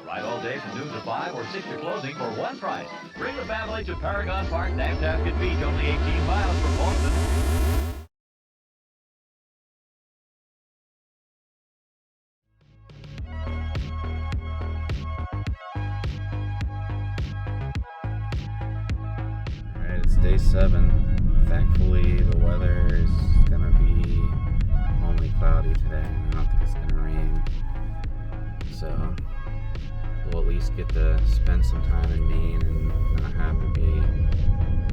Ride all day from noon to 5 or 6 to closing for one price. Bring the family to Paragon Park, Nantucket Beach, only 18 miles from Boston. Alright, it's day 7. Thankfully, the weather is gonna be only cloudy today. I don't think it's gonna rain. So, we'll at least get to spend some time in Maine and not have to be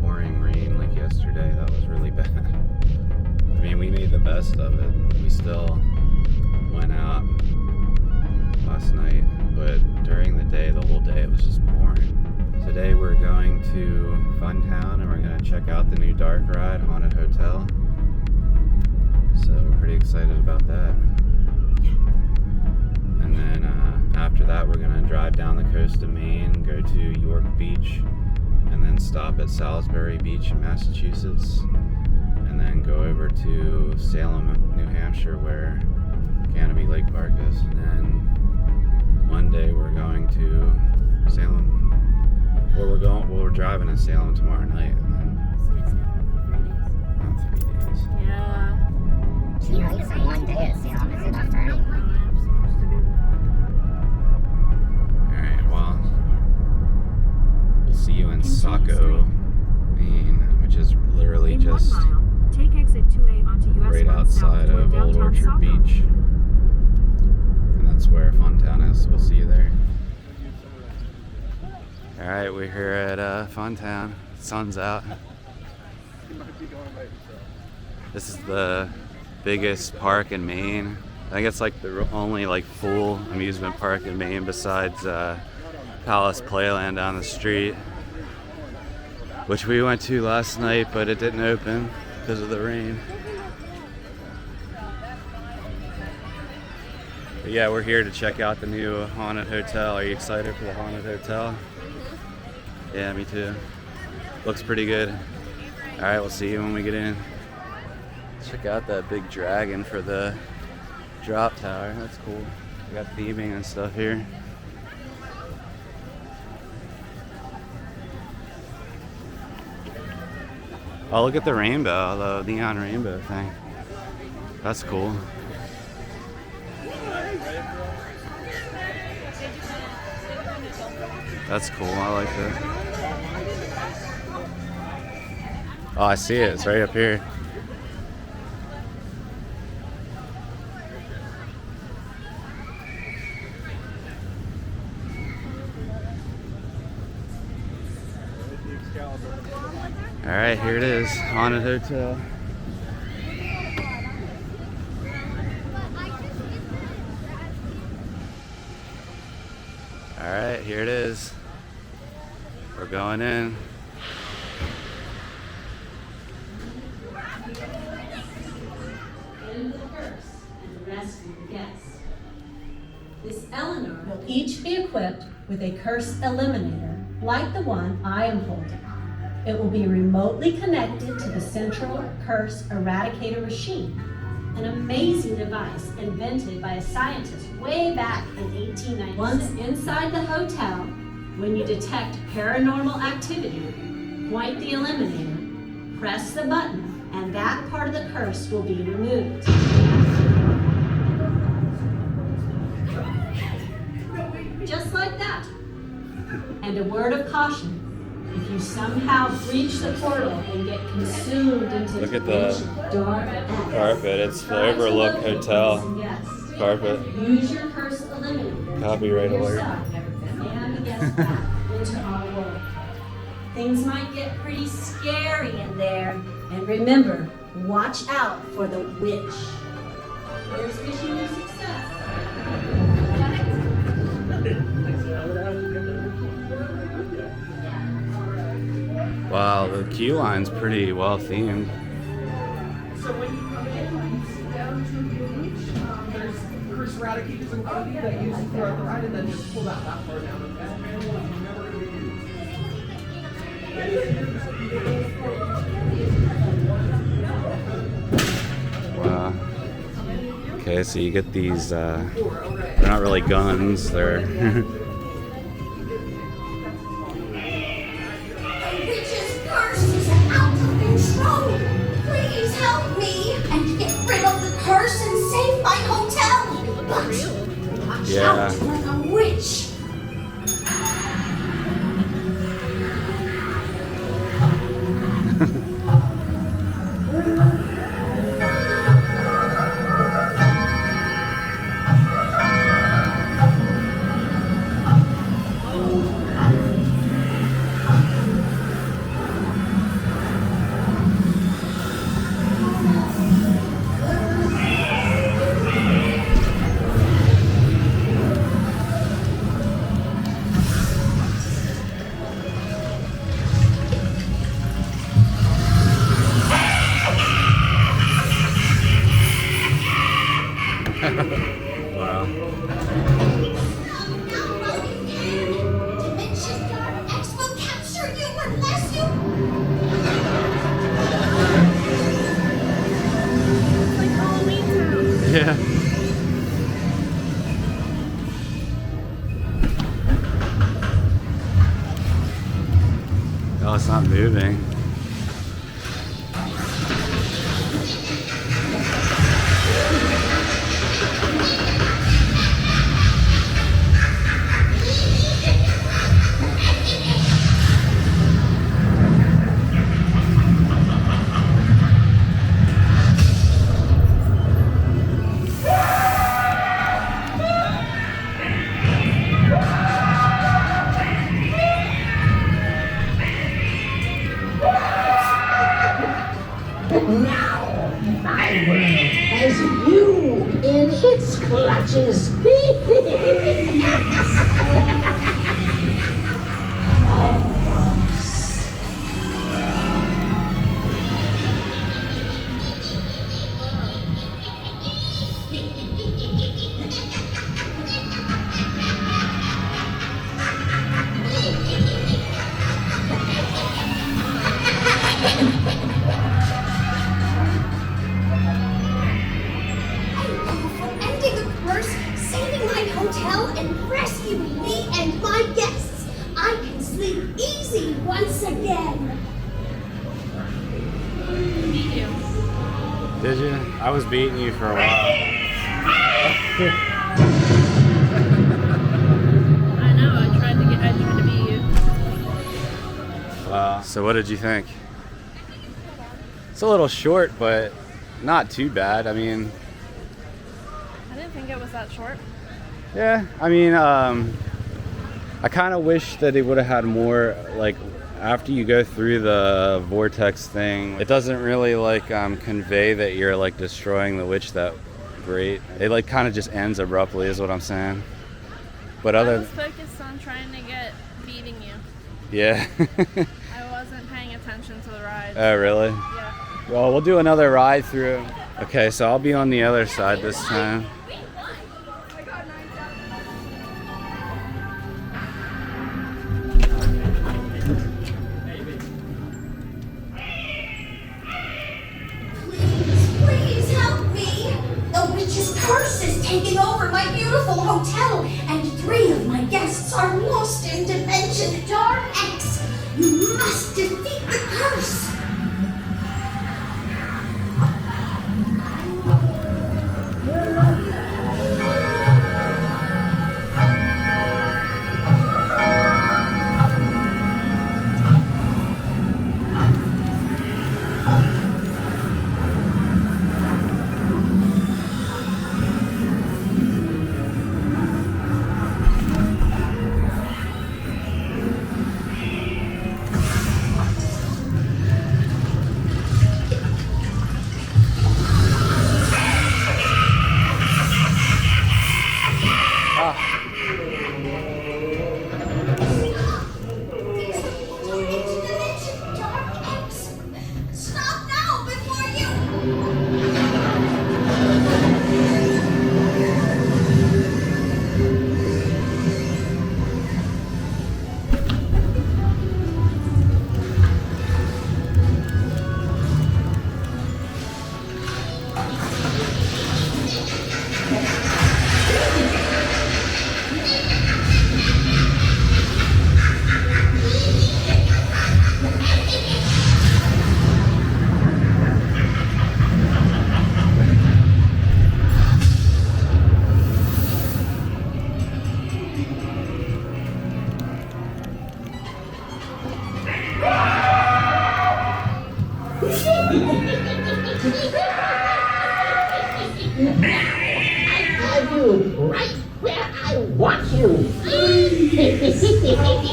pouring rain like yesterday. That was really bad. I mean, we made the best of it. We still went out last night, but during the day, the whole day, it was just pouring. Today we're going to Funtown and we're going to check out the new dark ride, Haunted Hotel. So we're pretty excited about that. And then after that we're going to drive down the coast of Maine, go to York Beach, and then stop at Salisbury Beach in Massachusetts, and then go over to Salem, New Hampshire, where Canopy Lake Park is. And then Monday we're going to Salem. We're driving to Salem tomorrow night, and then not 3 days. Yeah. 2 weeks and 1 day at Salem is enough for anyone. Alright, well, we'll see you in Saco, Maine, which is literally just Take exit 2A onto US right outside of Old Orchard Beach. And that's where Funtown is, so we'll see you there. Alright, we're here at Funtown. Sun's out. This is the biggest park in Maine. I think it's like the only like full amusement park in Maine besides Palace Playland down the street, which we went to last night, but it didn't open because of the rain. But yeah, we're here to check out the new Haunted Hotel. Are you excited for the Haunted Hotel? Yeah, me too. Looks pretty good. Alright, we'll see you when we get in. Check out that big dragon for the drop tower. That's cool. We got theming and stuff here. Oh, look at the rainbow, the neon rainbow thing. That's cool. That's cool, I like that. Oh, I see it, it's right up here. Alright, here it is, Haunted Hotel. Alright, here it is. We're going in. Into the purse and rescue the guests. This Eleanor will each be equipped with a curse eliminator like the one I am holding. It will be remotely connected to the central curse eradicator machine, an amazing device invented by a scientist way back in 1890. Once inside the hotel, when you detect paranormal activity, point the eliminator, press the button, and that part of the curse will be removed. Just like that. And a word of caution. If you somehow breach the portal and get consumed into Look at the dark carpet. It's the Overlook Hotel carpet. Use your curse eliminator. Copyright alert. And the guests back into our world. Things might get pretty scary in there. And remember, watch out for the witch. Here's wishing you success. Wow, the queue line's pretty well themed. So when you come in, you sit down to the beach. There's curse eradicators and copy that you use throughout the ride, and then just pull that far down. Wow. Okay, so you get these, they're not really guns, they're Yeah. out like a witch. Wow. Dimension Guard X will capture you unless you... It's like Halloween Town. Yeah. Oh, it's not moving. As you in its clutches. Ending the curse, saving my hotel, and rescuing me and my guests. I can sleep easy once again. Did you? I was beating you for a while. I know, I tried to beat you. Wow. So what did you think? It's a little short, but not too bad. I mean, I didn't think it was that short. yeah. I mean, I kind of wish that they would have had more, like, after you go through the vortex thing, it doesn't really, like, convey that you're, like, destroying the witch that great. It, like, kind of just ends abruptly is what I'm saying. But I other... was focused on trying to get beating you. Yeah. I wasn't paying attention to the ride. Oh, really? Yeah. Well, we'll do another ride through. Okay, so I'll be on the other side this time. Please help me. The witch's curse is taking over my beautiful hotel, and 3 of my guests are lost in Dimension Door X. You must defeat the curse.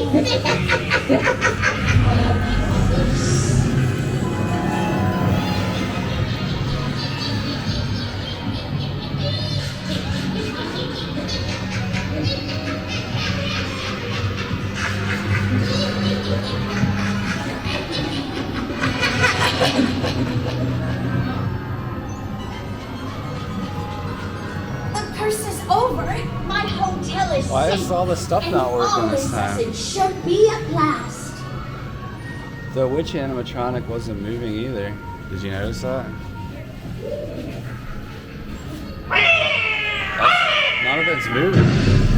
The curse is over. My hotel is Why safe. is all the stuff and not working all this is as time? it should be at last. The witch animatronic wasn't moving either. Did you notice that? None of it's moving.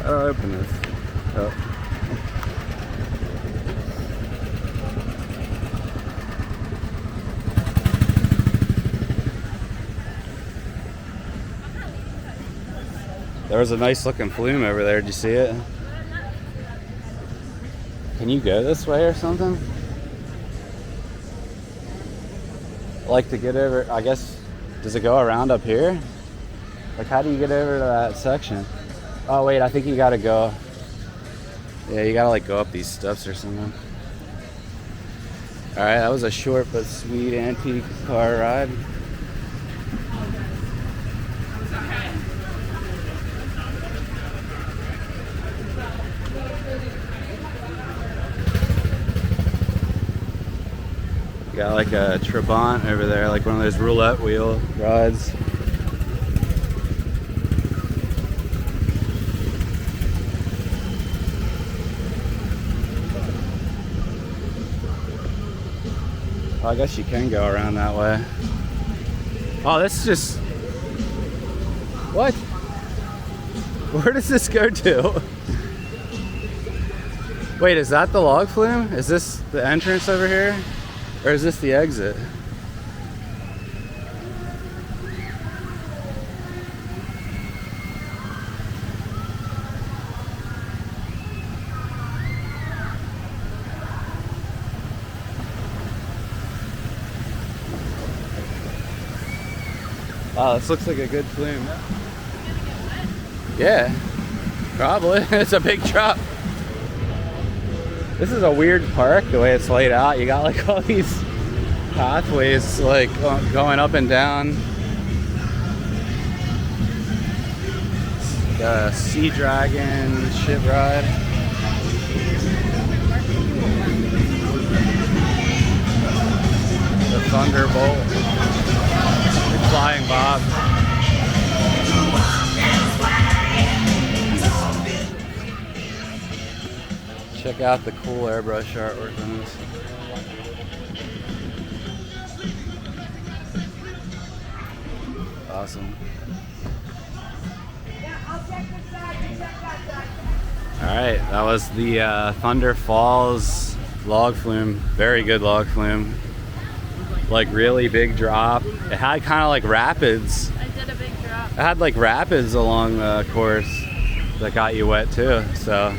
How do I open this? Oh. There was a nice looking flume over there. Did you see it? Can you go this way or something? Like to get over, I guess, does it go around up here? Like how do you get over to that section? Oh wait, I think you gotta go. Yeah, you gotta like go up these steps or something. Alright, that was a short but sweet antique car ride. Got like a Trabant over there, like one of those roulette wheel rides. I guess you can go around that way. Oh, this is just... What? Where does this go to? Wait, is that the log flume? Is this the entrance over here? Or is this the exit? Wow, this looks like a good flume. Yeah, probably. It's a big drop. This is a weird park, the way it's laid out. You got like all these pathways like going up and down. The Sea Dragon ship ride. The Thunderbolt. The Flying Bob. Check out the cool airbrush artwork on this. Awesome. Alright, that was the Thunder Falls log flume. Very good log flume. Like really big drop. It had kind of like rapids. I did a big drop. It had like rapids along the course that got you wet too. So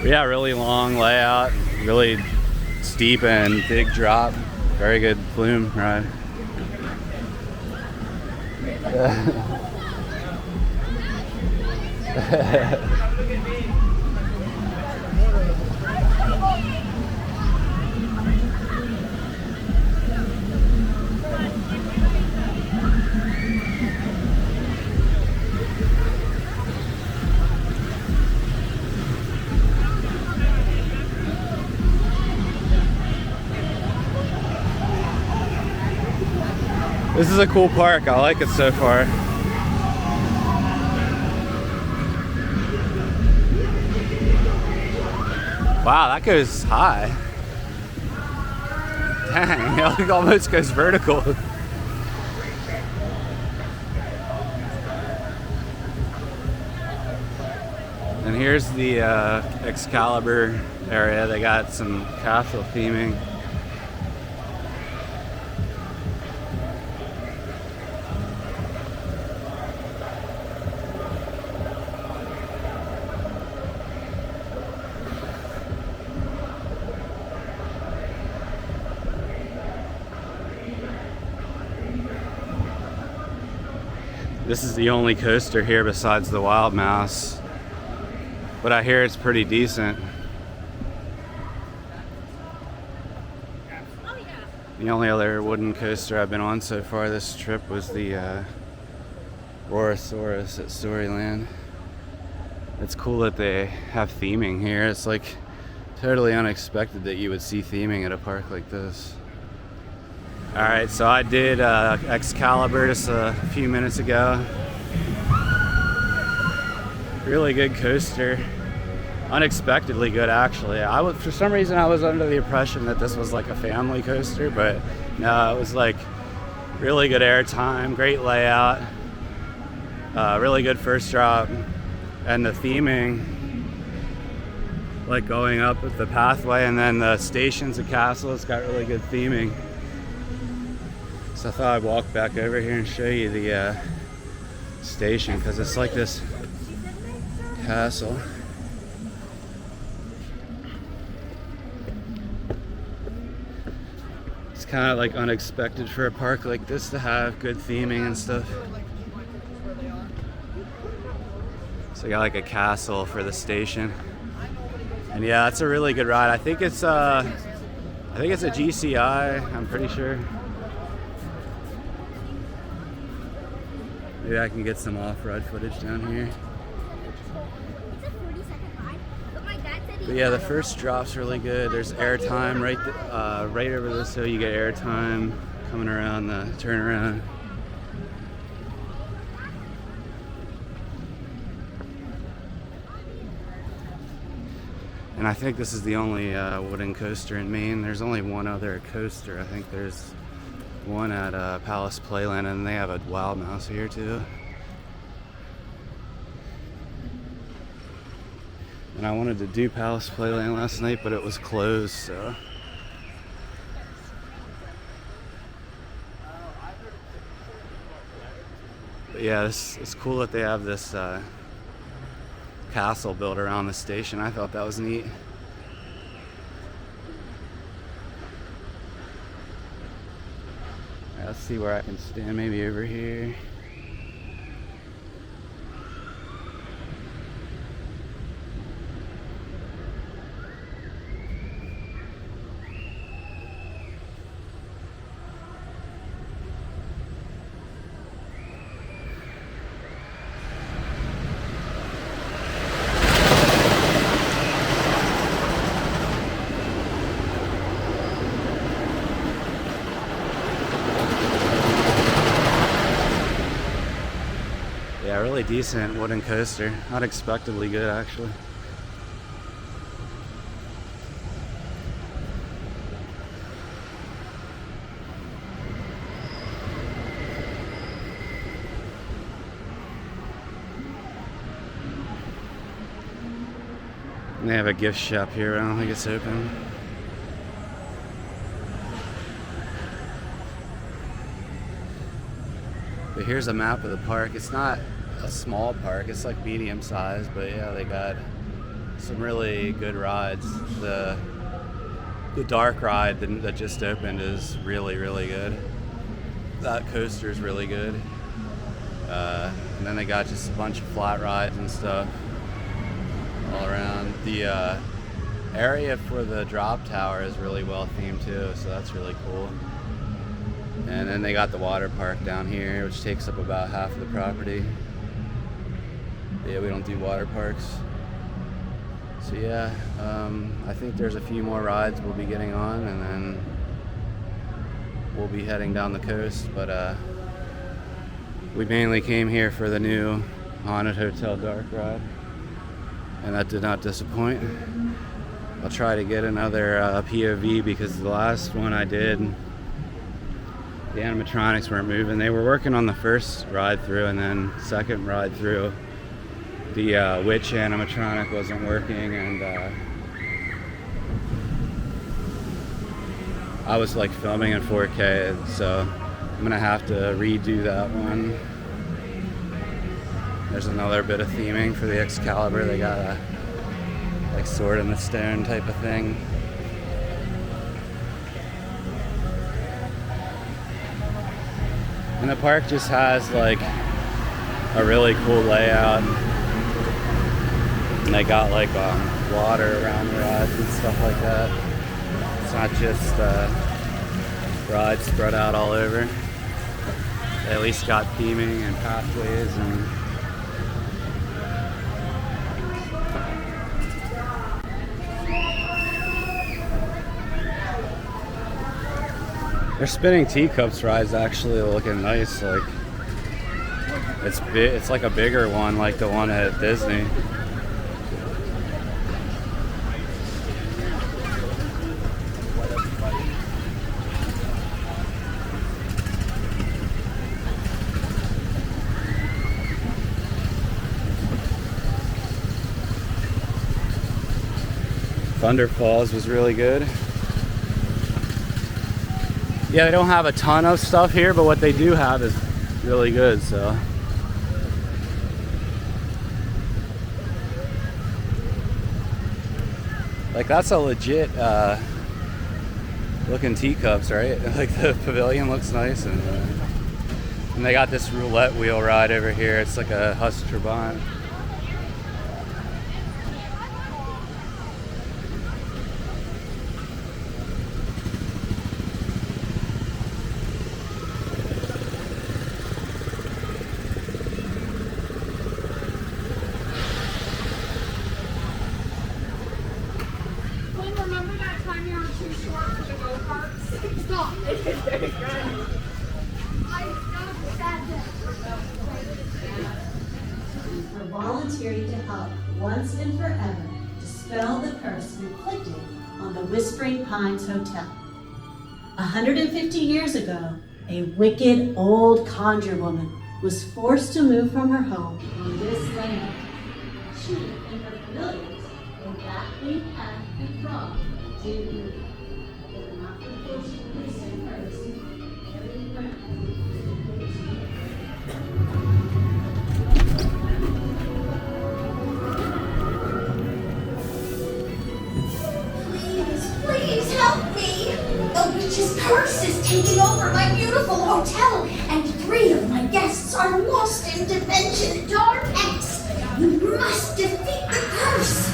yeah, really long layout, really steep and big drop. Very good flume ride. This is a cool park. I like it so far. Wow, that goes high. Dang, it almost goes vertical. And here's the Excalibur area. They got some castle theming. This is the only coaster here besides the Wild Mouse, but I hear it's pretty decent. The only other wooden coaster I've been on so far this trip was the Rorosaurus at Storyland. It's cool that they have theming here. It's like totally unexpected that you would see theming at a park like this. Alright, so I did Excalibur just a few minutes ago. Really good coaster. Unexpectedly good, actually. For some reason I was under the impression that this was like a family coaster, but no, it was like really good air time, great layout, really good first drop, and the theming, like going up the pathway, and then the stations and castles got really good theming. So I thought I'd walk back over here and show you the station, because it's like this castle. It's kind of like unexpected for a park like this to have good theming and stuff. So you got like a castle for the station. And yeah, it's a really good ride. I think it's a GCI, I'm pretty sure. Maybe I can get some off-road footage down here. It's a 40-second ride, but my dad said But yeah, the first drop's really good. There's airtime right over this hill. You get airtime coming around the turnaround. And I think this is the only wooden coaster in Maine. There's only one other coaster. I think there's one at Palace Playland, and they have a Wild Mouse here too. And I wanted to do Palace Playland last night, but it was closed, so. But yeah, it's cool that they have this castle built around the station. I thought that was neat. Let's see where I can stand, maybe over here. really decent wooden coaster. Unexpectedly good, actually. And they have a gift shop here. I don't think it's open. But here's a map of the park. It's not a small park. It's like medium sized, but yeah, they got some really good rides. The dark ride that just opened is really, really good. That coaster is really good. And then they got just a bunch of flat rides and stuff all around. The area for the drop tower is really well themed too, so that's really cool. And then they got the water park down here, which takes up about half of the property. But yeah, we don't do water parks. So yeah, I think there's a few more rides we'll be getting on, and then we'll be heading down the coast. But we mainly came here for the new Haunted Hotel Dark ride, and that did not disappoint. I'll try to get another POV because the last one I did, the animatronics weren't moving. They were working on the first ride through, and then second ride through, the witch animatronic wasn't working, and I was like filming in 4K, so I'm gonna have to redo that one. There's another bit of theming for the Excalibur. They got a like sword in the stone type of thing. And the park just has like a really cool layout. And they got like water around the rides and stuff like that. It's not just rides spread out all over. They at least got theming and pathways and their spinning teacups ride's actually looking nice. Like it's big. It's like a bigger one, like the one at Disney. Thunder Falls was really good. Yeah, they don't have a ton of stuff here, but what they do have is really good, so. Like that's a legit looking teacups, right? Like the pavilion looks nice, and they got this roulette wheel ride over here. It's like a Huss Trabant. For volunteering to help once and forever dispel the curse inflicted on the Whispering Pines Hotel. 150 years ago, a wicked old conjure woman was forced to move from her home on this land. She and her familiars were that we had from didn't move. They were not forced to listen first. Every breath. Please help me! The witch's curse is taking over my beautiful hotel, and 3 of my guests are lost in Dimension Dark X. You must defeat the curse!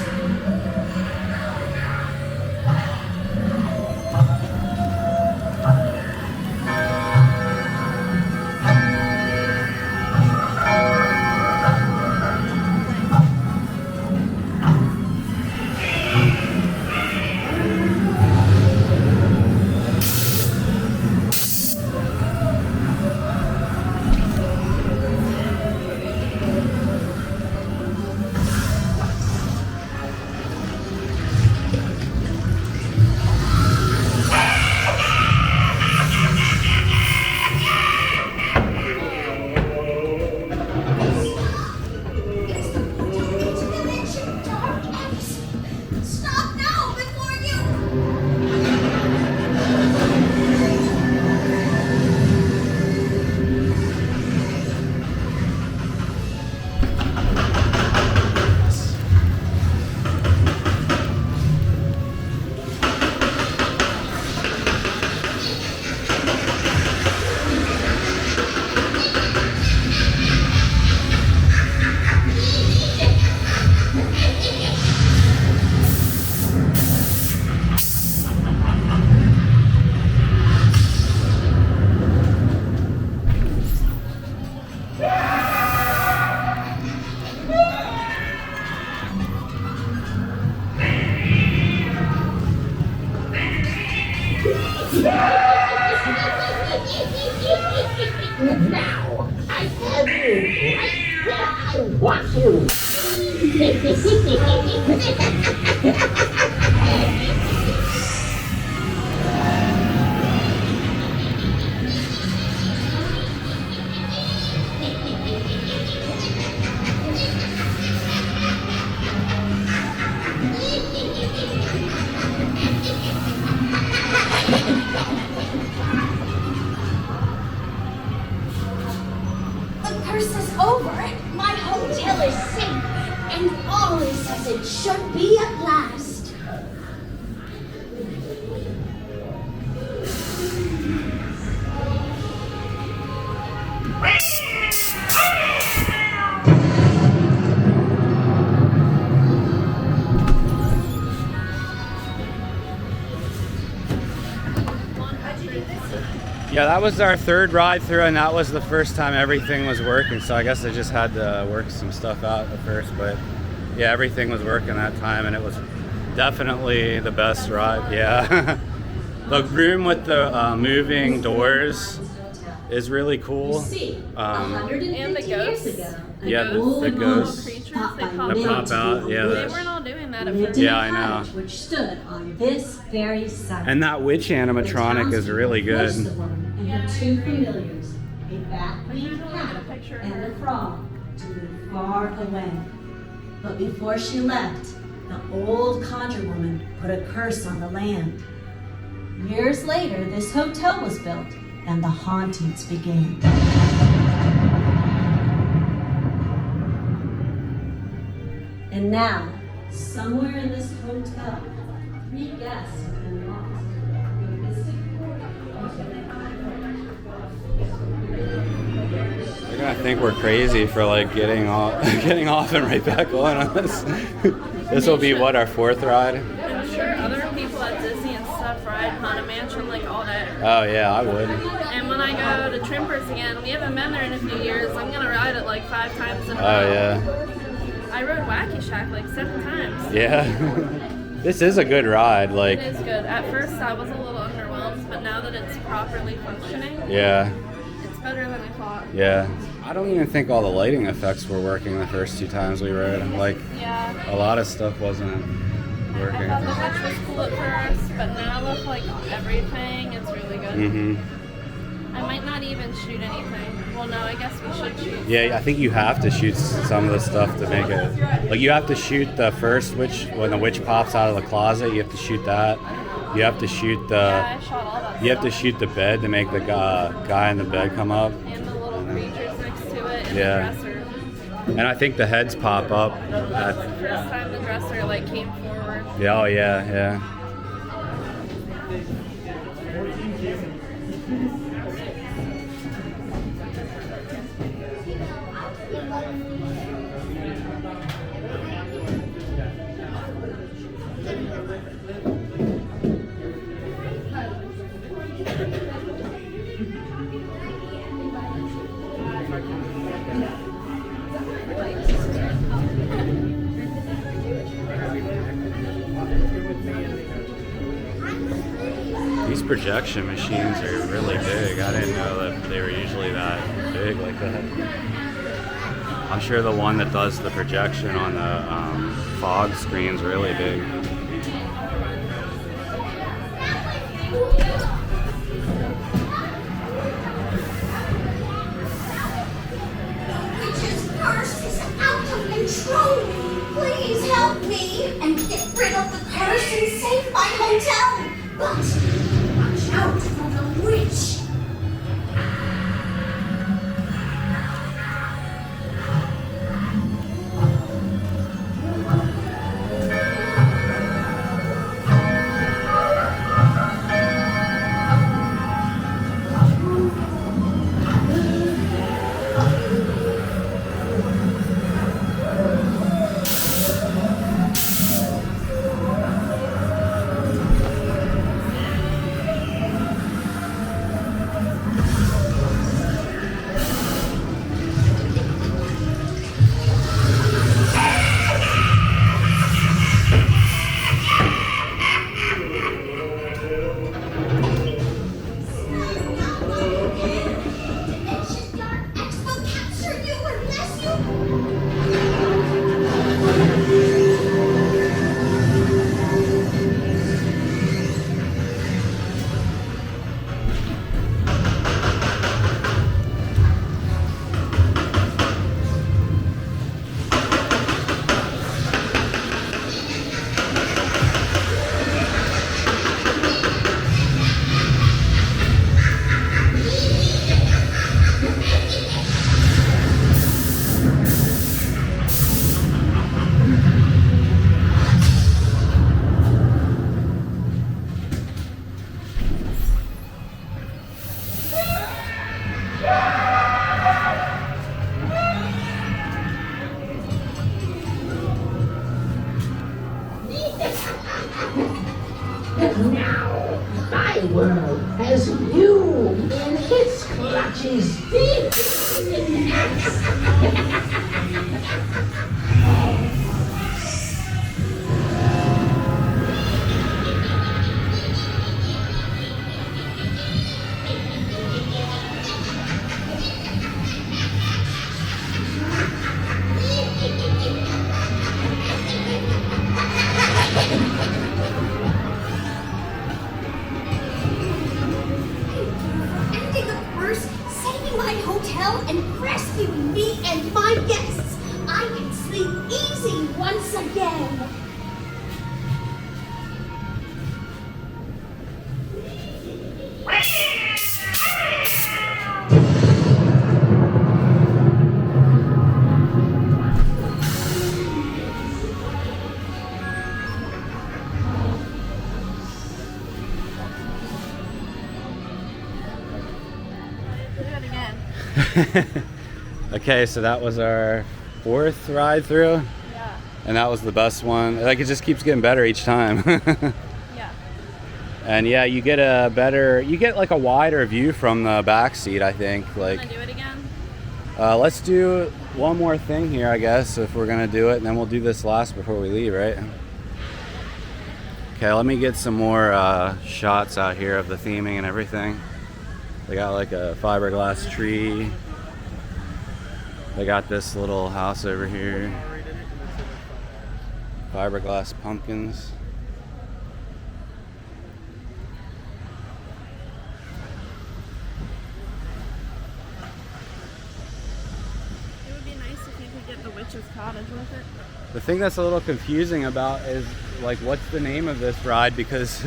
Now, I have you right where I want you. The curse is over. My hotel is safe, and all is as it should be at last. Yeah, that was our third ride through, and that was the first time everything was working. So I guess I just had to work some stuff out at first, but yeah, everything was working that time, and it was definitely the best ride. Yeah, the room with the moving doors is really cool. And the ghosts. Yeah, the ghosts Creatures, Pop they by pop that Maine. pop out. Yeah, They weren't all doing that at first. Yeah, I know. Which stood on this very site. and that witch animatronic is really good. The woman and her two familiars, a bat-winged cat picture of and her. a frog, to live far away. But before she left, the old conjure woman put a curse on the land. Years later, this hotel was built, and the hauntings began. And now, somewhere in this hotel, 3 guests have been lost. They're gonna think we're crazy for like getting off, getting off and right back on us. This will be what, our 4th ride? I'm sure other people at Disney and stuff ride Haunted Mansion like all day. Oh yeah, I would. And when I go to Trimpers again, we haven't been there in a few years. I'm gonna ride it like 5 times in a row. Oh yeah, I rode Wacky Shack like 7 times. yeah. This is a good ride. Like, It is good. At first I was a little underwhelmed, but now that it's properly functioning, yeah, it's better than I thought. yeah. I don't even think all the lighting effects were working the first 2 times we rode. Like, Yeah. a lot of stuff wasn't I working. thought the witch was cool at first, but now with like everything, it's really good. Mhm. I might not even shoot anything. Well, no, I guess we should shoot. Yeah, I think you have to shoot some of the stuff to make it. Like, you have to shoot the first witch when the witch pops out of the closet. You have to shoot that. You have to shoot Yeah, the. I shot all that You have to stuff. shoot the bed to make the guy in the bed come up. And the little creatures next to it, and Yeah. the dresser. And I think the heads pop up. That's the first time the dresser like came forward. Yeah, oh yeah, yeah. These projection machines are really big. I didn't know that they were usually that big like that. I'm sure the one that does the projection on the fog screen's really big. Witch's curse is out of control. Please help me and get rid of the curse and save my hotel. But watch out for the witch. Now, my world has you in its clutches deep. Ending the purse, saving my hotel, and rescuing me and my guests. I can sleep easy once again. Do it again. Okay, so that was our 4th ride through, Yeah. and that was the best one. Like, it just keeps getting better each time. Yeah. And yeah, you get like a wider view from the back seat, I think. Like, Wanna do it again? let's do one more thing here, I guess, if we're gonna do it, and then we'll do this last before we leave, right? Okay, let me get some more shots out here of the theming and everything. They got like a fiberglass tree. They got this little house over here. Fiberglass pumpkins. It would be nice if you could get the witch's cottage with it. The thing that's a little confusing about is, like, what's the name of this ride? Because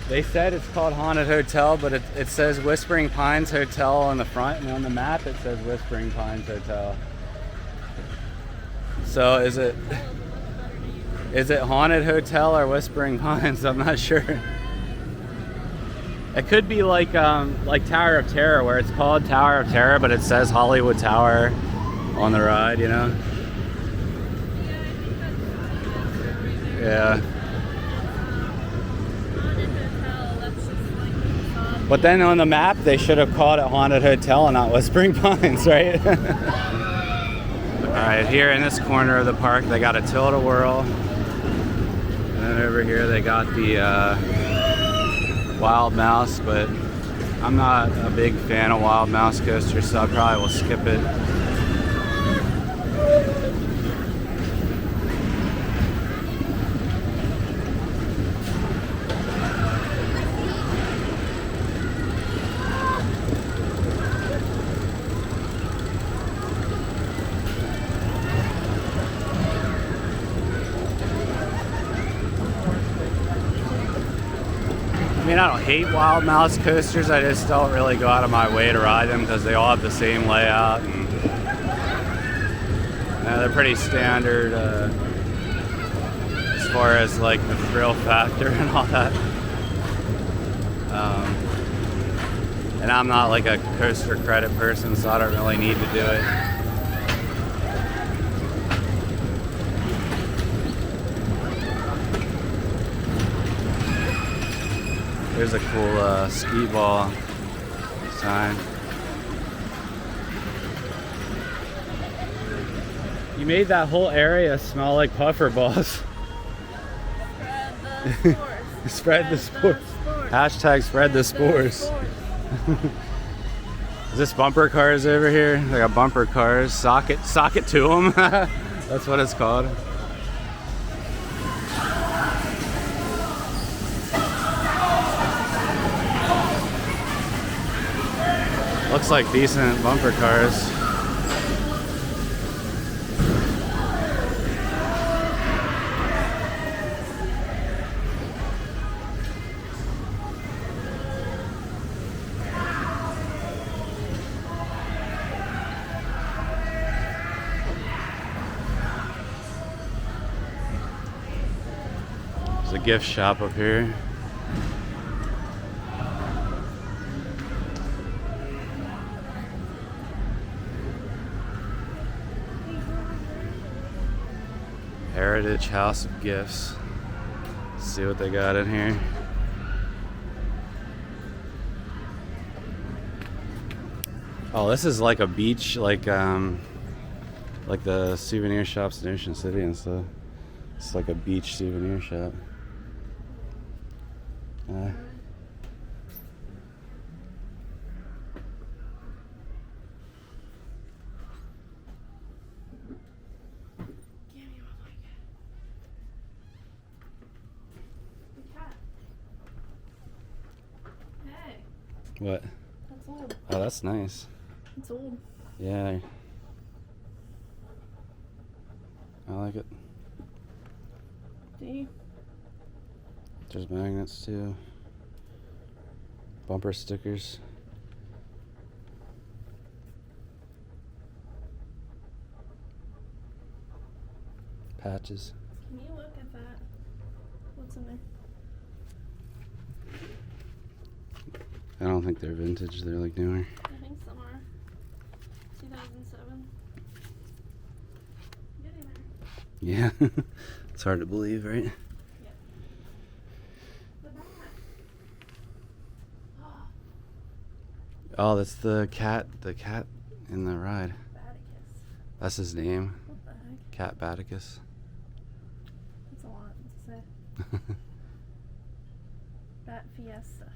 they said it's called Haunted Hotel, but it says Whispering Pines Hotel on the front, and on the map it says Whispering Pines Hotel. So is it Haunted Hotel or Whispering Pines? I'm not sure. It could be like Tower of Terror, where it's called Tower of Terror, but it says Hollywood Tower on the ride, you know? Yeah. But then on the map, they should have called it Haunted Hotel and not Whispering Pines, right? Alright, here in this corner of the park, they got a Tilt-A-Whirl. And then over here, they got the Wild Mouse, but I'm not a big fan of Wild Mouse coasters, so I probably will skip it. I mean, I don't hate Wild Mouse coasters, I just don't really go out of my way to ride them because they all have the same layout, and they're pretty standard as far as like the thrill factor and all that. And I'm not like a coaster credit person, so I don't really need to do it. There's a cool ski ball sign. You made that whole area smell like puffer balls. Spread the spores. Spread the spores. Hashtag spread the spores. Is this bumper cars over here? They got bumper cars. Sock it to them. That's what it's called. Looks like decent bumper cars. There's a gift shop up here. Heritage House of Gifts. Let's see what they got in here. Oh, this is like a beach, like the souvenir shops in Ocean City and stuff. It's like a beach souvenir shop. Hey, What? that's old. Oh, that's nice. It's old. Yeah. I like it. Do you? There's magnets too. Bumper stickers. Patches. Can you look at that? What's in there? I don't think they're vintage, they're like newer. I think some are. 2007. Getting there. Yeah. It's hard to believe, right? Yeah. The back. Oh, that's the cat in the ride. Baticus. That's his name. What the heck? Cat Baticus. That's a lot to say. Bat Fiesta.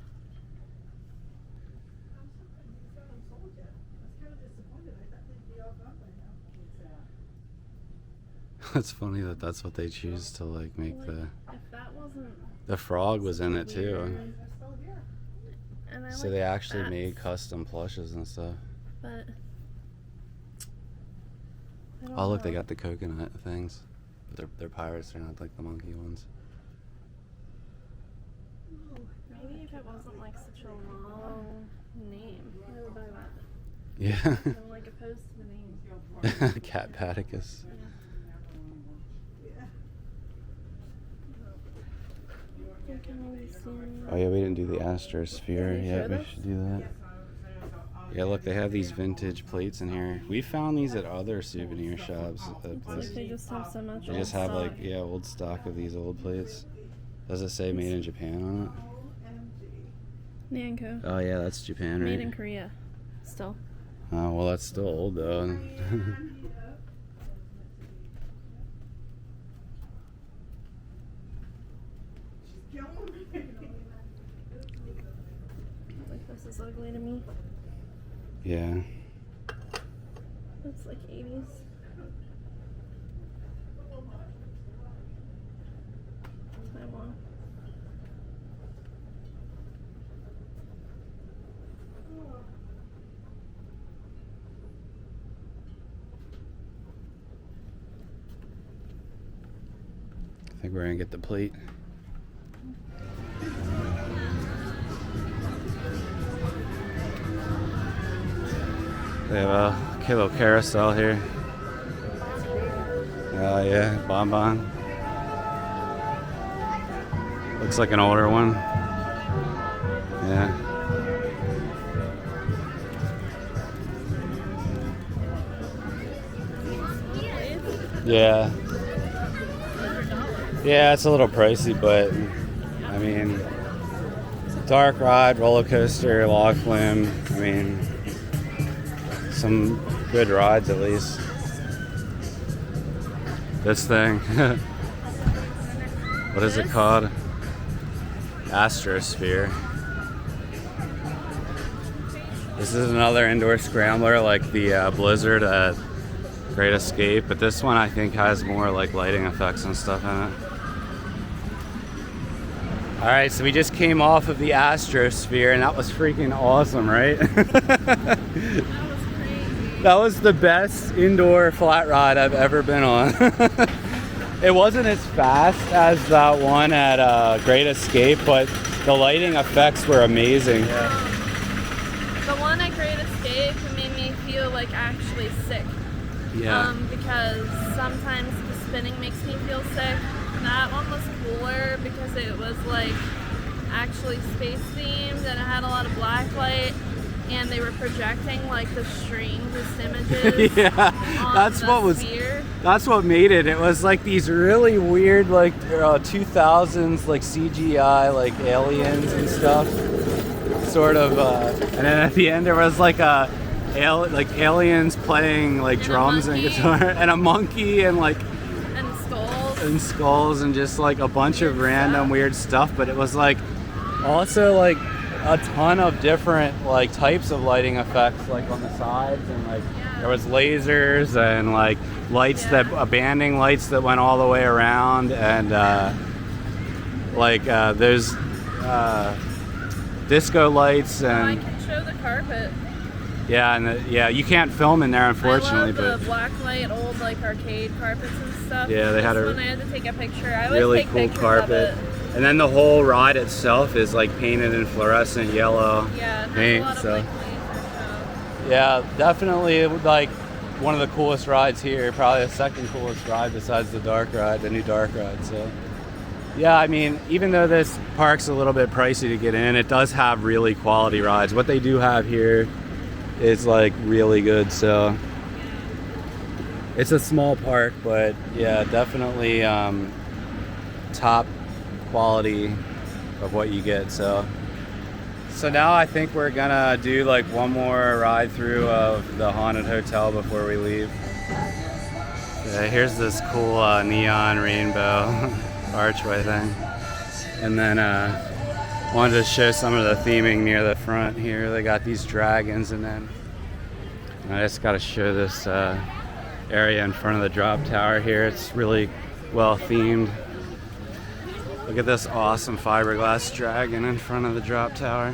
It's funny that that's what they choose to like make the. If that wasn't The frog was in it too. weird. And I So like they actually bats, made custom plushes and stuff. But I don't Oh look, they know. got the coconut things. But they're pirates, they're not like the monkey ones. Maybe if it wasn't like such a long name, I would buy that. Yeah. I'm like opposed to the name. Cat Baticus. Oh yeah, we didn't do the Astrosphere Can you yet. show We this? should do that. Yeah, look, they have these vintage plates in here. We found these at other souvenir shops. It's like they just have so much. They just old have stock. like old stock of these old plates. Does it say made in Japan on it? Nanko. Oh yeah, that's Japan, right? Made in Korea. Still. Oh well, that's still old though. Like this is ugly to me. Yeah. It's like 80s. Taiwan. I think we're gonna get the plate. They have a little carousel here. Oh yeah, bonbon. Looks like an older one. Yeah. Yeah. Yeah, it's a little pricey, but I mean, dark ride, roller coaster, log flume. I mean, some good rides at least. This thing. What is it called? Astrosphere. This is another indoor scrambler like the Blizzard at Great Escape, but this one I think has more like lighting effects and stuff in it. Alright, so we just came off of the Astrosphere and that was freaking awesome, right? That was the best indoor flat ride I've ever been on. It wasn't as fast as that one at Great Escape, but the lighting effects were amazing. The one at Great Escape made me feel like actually sick. Yeah. Because sometimes the spinning makes me feel sick. That one was cooler because it was like actually space themed and it had a lot of black light and they were projecting like the strangest images. Yeah, on that's the what was. sphere. That's what made it. It was like these really weird, like 2000s, like CGI, like aliens and stuff. Sort of, and then at the end there was like a like aliens playing like drums and guitar, and a monkey and like And skulls and just like a bunch of random weird stuff. But it was like also like a ton of different like types of lighting effects, like on the sides, and like there was lasers and like lights that banding lights that went all the way around, and there's disco lights and I can show the carpet. yeah, and you can't film in there unfortunately, I love but the black light old like arcade carpets and stuff. Yeah, they had This a one I had to take a picture. I always really take cool pictures carpet. Of it. And then the whole ride itself is like painted in fluorescent yellow Yeah, and paint. a lot of So like laser stuff. yeah, definitely like one of the coolest rides here. Probably the second coolest ride besides the dark ride, the new dark ride. So yeah, I mean, even though this park's a little bit pricey to get in, it does have really quality rides. What they do have here is like really good. So it's a small park, but yeah, definitely top quality of what you get. So now I think we're gonna do like one more ride through of the haunted hotel before we leave. Yeah, here's this cool neon rainbow archway thing, and then wanted to show some of the theming near the front here. They got these dragons, and then I just got to show this area in front of the drop tower here. It's really well themed. Look at this awesome fiberglass dragon in front of the drop tower.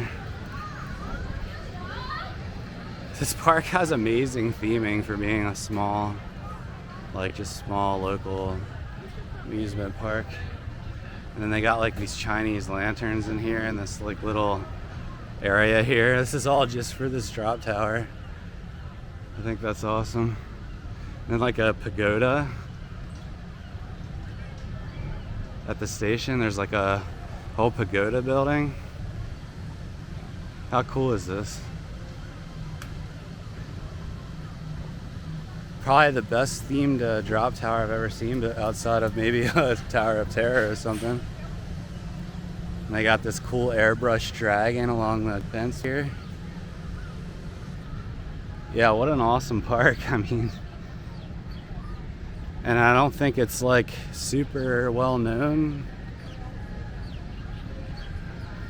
This park has amazing theming for being a small, like just small local amusement park. And then they got like these Chinese lanterns in here in this like little area here. This is all just for this drop tower. I think that's awesome. And then like a pagoda at the station. There's like a whole pagoda building. How cool is this? Probably the best themed drop tower I've ever seen, but outside of maybe a Tower of Terror or something. And they got this cool airbrush dragon along the fence here. Yeah, what an awesome park. I mean, and I don't think it's like super well known.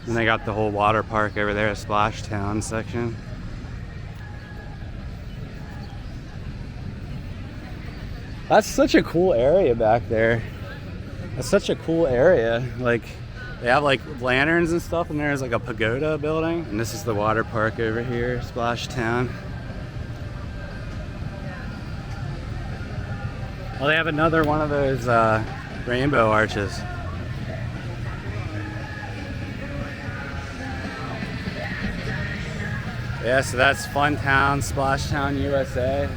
And they got the whole water park over there, a Splashtown section. That's such a cool area back there. That's such a cool area. Like, they have like lanterns and stuff, and there's like a pagoda building. And this is the water park over here, Splashtown. Well, they have another one of those rainbow arches. Yeah, so that's Funtown Splashtown USA.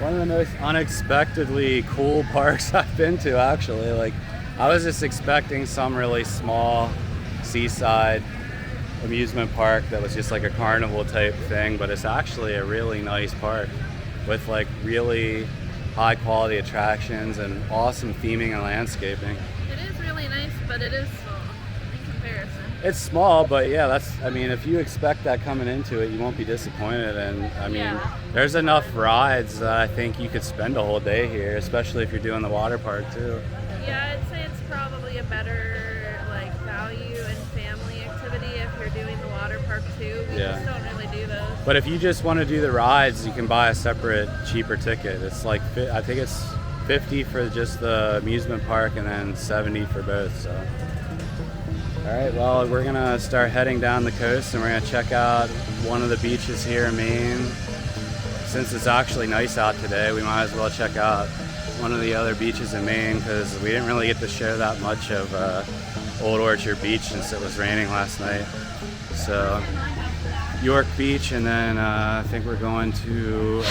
One of the most unexpectedly cool parks I've been to, actually. Like, I was just expecting some really small seaside amusement park that was just like a carnival type thing, but it's actually a really nice park with like really high quality attractions and awesome theming and landscaping. It is really nice, but it is small in comparison. It's small, but yeah, I mean, if you expect that coming into it, you won't be disappointed. And I mean, there's enough rides that I think you could spend a whole day here, especially if you're doing the water park too. Yeah, I'd say it's probably a better like value and family activity if you're doing the water park too. We just don't really do those. But if you just want to do the rides, you can buy a separate, cheaper ticket. It's like, I think it's $50 for just the amusement park and then $70 for both. So, all right, well, we're gonna start heading down the coast and we're gonna check out one of the beaches here in Maine. Since it's actually nice out today, we might as well check out one of the other beaches in Maine, because we didn't really get to show that much of Old Orchard Beach since it was raining last night. So York Beach, and then I think we're going to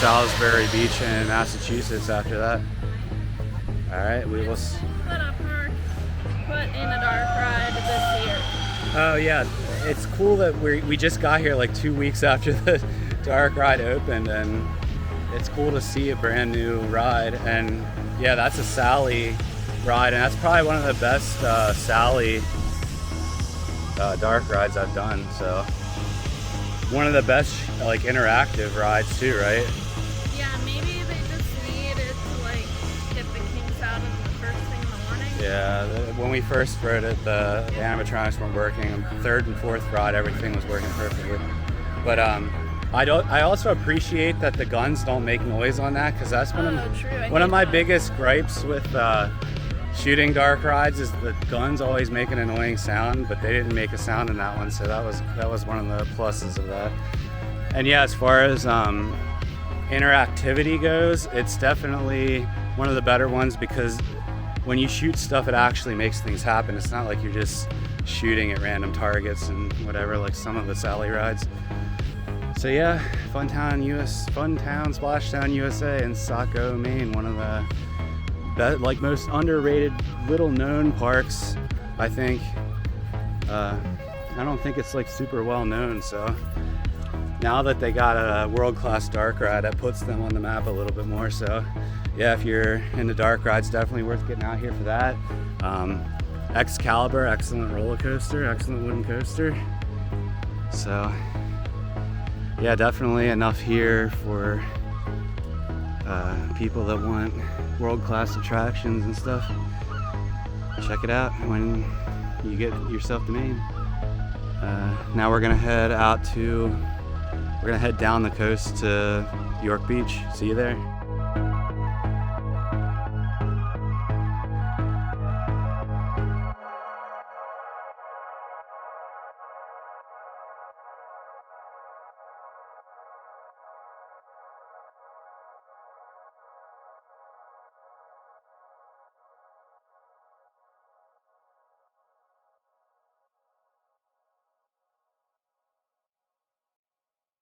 Salisbury Beach in Massachusetts after that. All right, we will. Put in a dark ride this year. Oh yeah, it's cool that we just got here like 2 weeks after the dark ride opened, and it's cool to see a brand new ride. And yeah, that's a Sally ride, and that's probably one of the best Sally dark rides I've done. So one of the best like interactive rides too, right? Yeah, maybe they just need it to like get the kinks out of the first thing in the morning. Yeah, when we first rode it, the animatronics weren't working. Third and fourth ride, everything was working perfectly. But I also appreciate that the guns don't make noise on that, because that's one of my biggest gripes with shooting dark rides is the guns always make an annoying sound, but they didn't make a sound in that one, so that was one of the pluses of that. And yeah, as far as interactivity goes, it's definitely one of the better ones, because when you shoot stuff, it actually makes things happen. It's not like you're just shooting at random targets and whatever, like some of the Sally rides. So yeah, Funtown Splashtown USA in Saco, Maine, one of the most underrated, little known parks, I think. I don't think it's like super well known, so now that they got a world-class dark ride, that puts them on the map a little bit more. So yeah, if you're into dark rides, definitely worth getting out here for that. Excalibur, excellent roller coaster, excellent wooden coaster. So yeah, definitely enough here for people that want world-class attractions and stuff. Check it out when you get yourself to Maine. Now we're gonna head down the coast to York Beach. See you there.